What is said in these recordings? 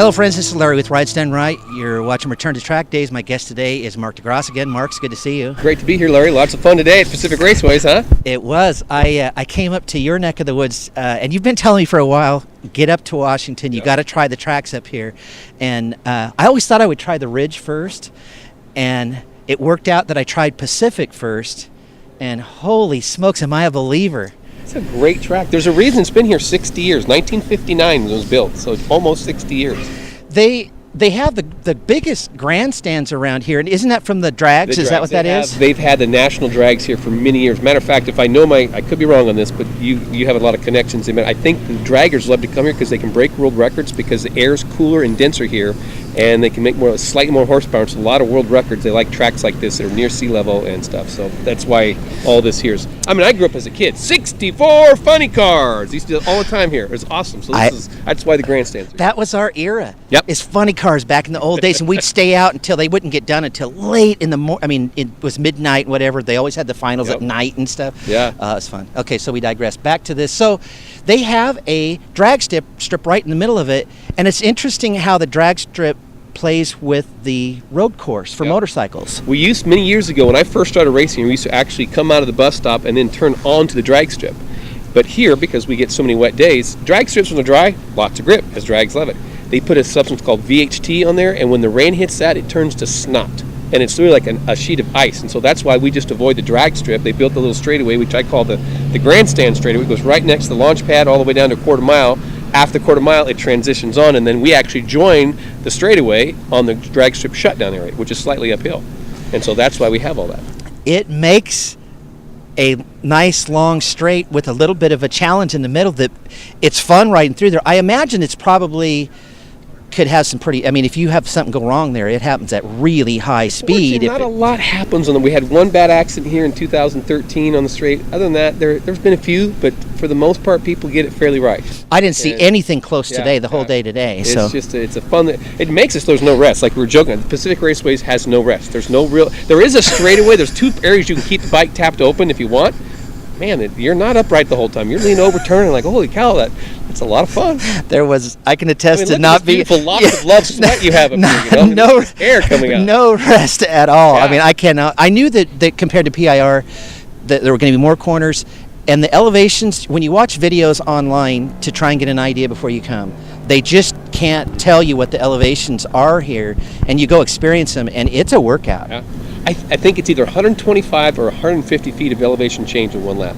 Hello, friends. This is Larry with Rides Done Right. You're watching Return to Track Days. My guest today is Mark Degross again. Mark, it's good to see you. Great to be here, Larry. Lots of fun today at Pacific Raceways, huh? It was. I came up to your neck of the woods, and you've been telling me for a while, get up to Washington. You got to try the tracks up here. And I always thought I would try the Ridge first, and it worked out that I tried Pacific first, and holy smokes, am I a believer. It's a great track. There's a reason it's been here 60 years. 1959 it was built, so it's almost 60 years. They have the biggest grandstands around here, and isn't that from the drags? Is that what that is? They've had the national drags here for many years. Matter of fact, if I know I could be wrong on this, but you have a lot of connections. I think the draggers love to come here because they can break world records because the air's cooler and denser here, and they can make slightly more horsepower. So a lot of world records. They like tracks like this that are near sea level and stuff. So that's why all this here is. I grew up as a kid. 64 funny cars. Used to do it all the time here. It was awesome. So that's why the grandstands are. That was our era. Yep. It's funny cars back in the old days, and we'd stay out until they wouldn't get done until late in the morning. It was midnight, whatever. They always had the finals at night and stuff. Yeah. It was fun. Okay, so we digress. Back to this. So they have a drag strip right in the middle of it, and it's interesting how the drag strip plays with the road course for motorcycles. We used, many years ago when I first started racing, we used to actually come out of the bus stop and then turn onto the drag strip. But here, because we get so many wet days, drag strips when they're dry, lots of grip, because drags love it. They put a substance called VHT on there, and when the rain hits that, it turns to snot. And it's really like a sheet of ice. And so that's why we just avoid the drag strip. They built the little straightaway, which I call the grandstand straightaway. It goes right next to the launch pad all the way down to a quarter mile. After the quarter mile, it transitions on, and then we actually join the straightaway on the drag strip shutdown area, which is slightly uphill. And so that's why we have all that. It makes a nice long straight with a little bit of a challenge in the middle that it's fun riding through there. I imagine it's probably could have some pretty, if you have something go wrong there, it happens at really high speed. Not a lot happens on them. We had one bad accident here in 2013 on the straight. Other than that, there's been a few, but for the most part, people get it fairly right. I didn't see anything close today, the whole day today. It's just, it's a fun, it makes us, there's no rest. Like we were joking, the Pacific Raceways has no rest. There is a straightaway, there's two areas you can keep the bike tapped open if you want. Man, you're not upright the whole time. You're leaning over, turning like, holy cow, that's a lot of fun. I can attest to not being beautiful lots of love sweat you have up here. No air coming out. No rest at all. Yeah. I cannot. I knew that compared to PIR, that there were going to be more corners, and the elevations. When you watch videos online to try and get an idea before you come, they just can't tell you what the elevations are here, and you go experience them, and it's a workout. Yeah. I think it's either 125 or 150 feet of elevation change in one lap.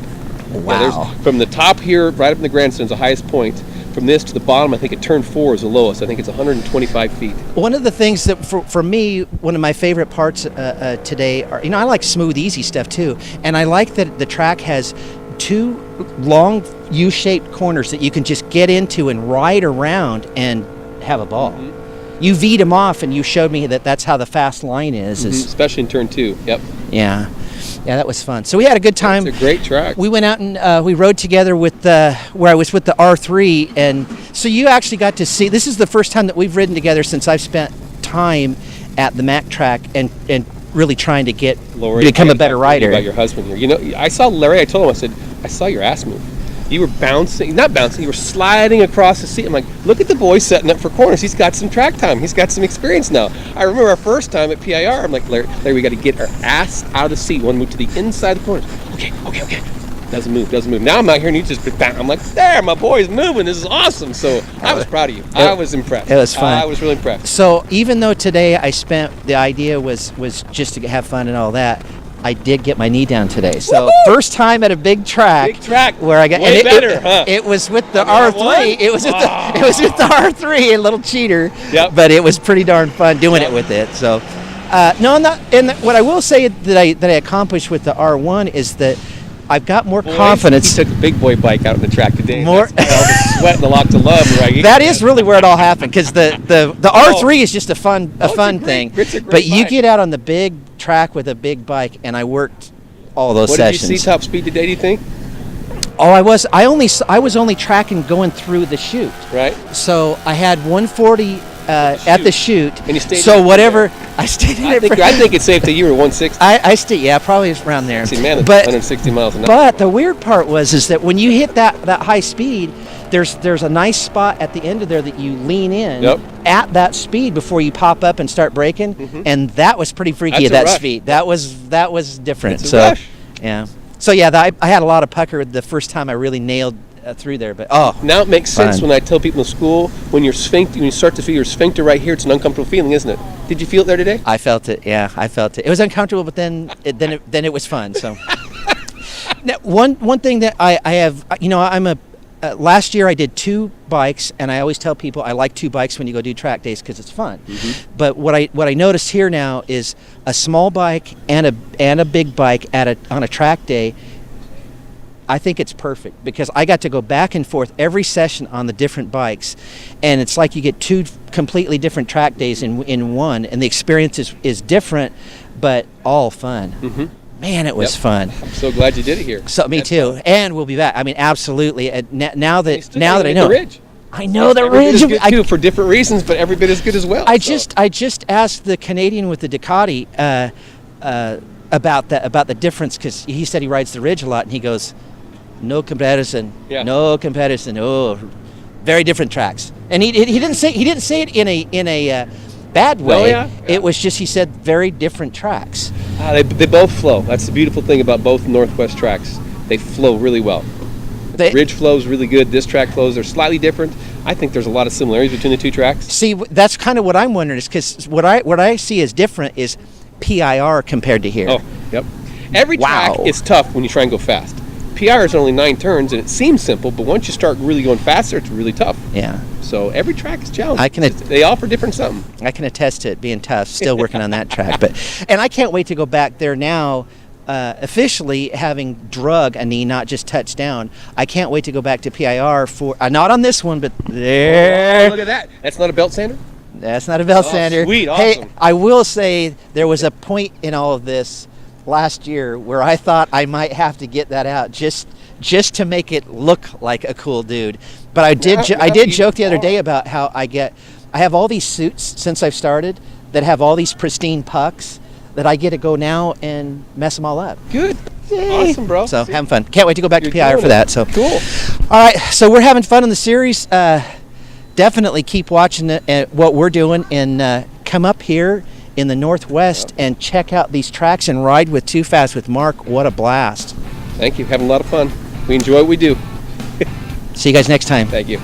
Wow. From the top here, right up in the grandstand, is the highest point. From this to the bottom, I think at turn 4 is the lowest. I think it's 125 feet. One of the things that, for me, one of my favorite parts today are, I like smooth, easy stuff too. And I like that the track has two long U-shaped corners that you can just get into and ride around and have a ball. Mm-hmm. You V'd them off, and you showed me that's how the fast line is. Especially in turn 2. Yep. Yeah, that was fun. So we had a good time. It's a great track. We went out and we rode together with where I was with the R3, and so you actually got to see. This is the first time that we've ridden together since I've spent time at the Mac track and really trying to become a better rider. About your husband here, I saw Larry. I told him, I said, I saw your ass move. You were you were sliding across the seat. I'm like, look at the boy setting up for corners. He's got some track time. He's got some experience now. I remember our first time at PIR. I'm like, Larry, we got to get our ass out of the seat. We want to move to the inside of the corners. Okay. Doesn't move. Now I'm out here and you just, I'm like, there, my boy's moving. This is awesome. So I was proud of you. I was impressed. It was fun. I was really impressed. So even though today the idea was just to have fun and all that, I did get my knee down today. So first time at a big track where I got it was with the R3. It was with the R3, a little cheater. Yep. But it was pretty darn fun doing it with it. So what I will say that I accomplished with the R1 is that I've got more confidence. He took a big boy bike out on the track today. All the sweat and the lots of love. Right? That is really where it all happened, because the R3 is just a fun thing. But you get out on the big track with a big bike, and I worked all those sessions. What did you see top speed today, do you think? Oh, I was only tracking going through the chute. Right. So I had 140 at the chute. And you stayed so in whatever I stayed in I think it's safe that you were 160. I stayed, yeah, probably around there. See, man, it's but 160 miles an hour. But the weird part is that when you hit that high speed, there's a nice spot at the end of there that you lean in at that speed before you pop up and start braking, and that was pretty freaky. That's at that rush. speed. That was different. It's a so rush. yeah. So yeah, I had a lot of pucker the first time I really nailed through there. But now it makes sense fun. when I tell people in school when you start to feel your sphincter right here, it's an uncomfortable feeling, isn't it? Did you feel it there today? I felt it. Yeah, I felt it. It was uncomfortable, but then it was fun. So now, one thing that I have, I'm a last year I did 2 bikes, and I always tell people I like 2 bikes when you go do track days because it's fun. But what I noticed here now is a small bike and a big bike on a track day. I think it's perfect because I got to go back and forth every session on the different bikes, and it's like you get 2 completely different track days in one, and the experience is different, but all fun. Man, it was fun. I'm so glad you did it here. So me too. And we'll be back. I mean, absolutely. Now that I know, the ridge. I know the Every bit ridge. is good too, for different reasons, but every bit is good as well. I just asked the Canadian with the Ducati about the difference because he said he rides the ridge a lot, and he goes, "No comparison. Yeah. No comparison. Oh, very different tracks." And he didn't say it in a bad way. Yeah. It was just he said very different tracks. They both flow. That's the beautiful thing about both Northwest tracks. They flow really well. The ridge flows really good. This track flows. They're slightly different. I think there's a lot of similarities between the 2 tracks. See, that's kind of what I'm wondering is because what I see as different is PIR compared to here. Oh, yep. Every track is tough when you try and go fast. PIR is only 9 turns, and it seems simple, but once you start really going faster, it's really tough. Yeah. So every track is challenging. They offer different something. I can attest to it being tough. Still working on that track, and I can't wait to go back there now. Officially having drug a knee, not just touched down. I can't wait to go back to PIR for not on this one, but there. Oh, look at that. That's not a belt sander? That's not a belt sander. Sweet, awesome. Hey, I will say there was a point in all of this last year where I thought I might have to get that out just to make it look like a cool dude. But I did joke the other day about how I have all these suits since I've started that have all these pristine pucks that I get to go now and mess them all up. Good. Yay. Awesome, bro. So having fun. Can't wait to go back to PIR for that. So cool. All right, so we're having fun in the series. Definitely keep watching what we're doing and come up here in the Northwest and check out these tracks and ride with Too Fast with Mark. What a blast. Thank you. Having a lot of fun. We enjoy what we do. See you guys next time. Thank you.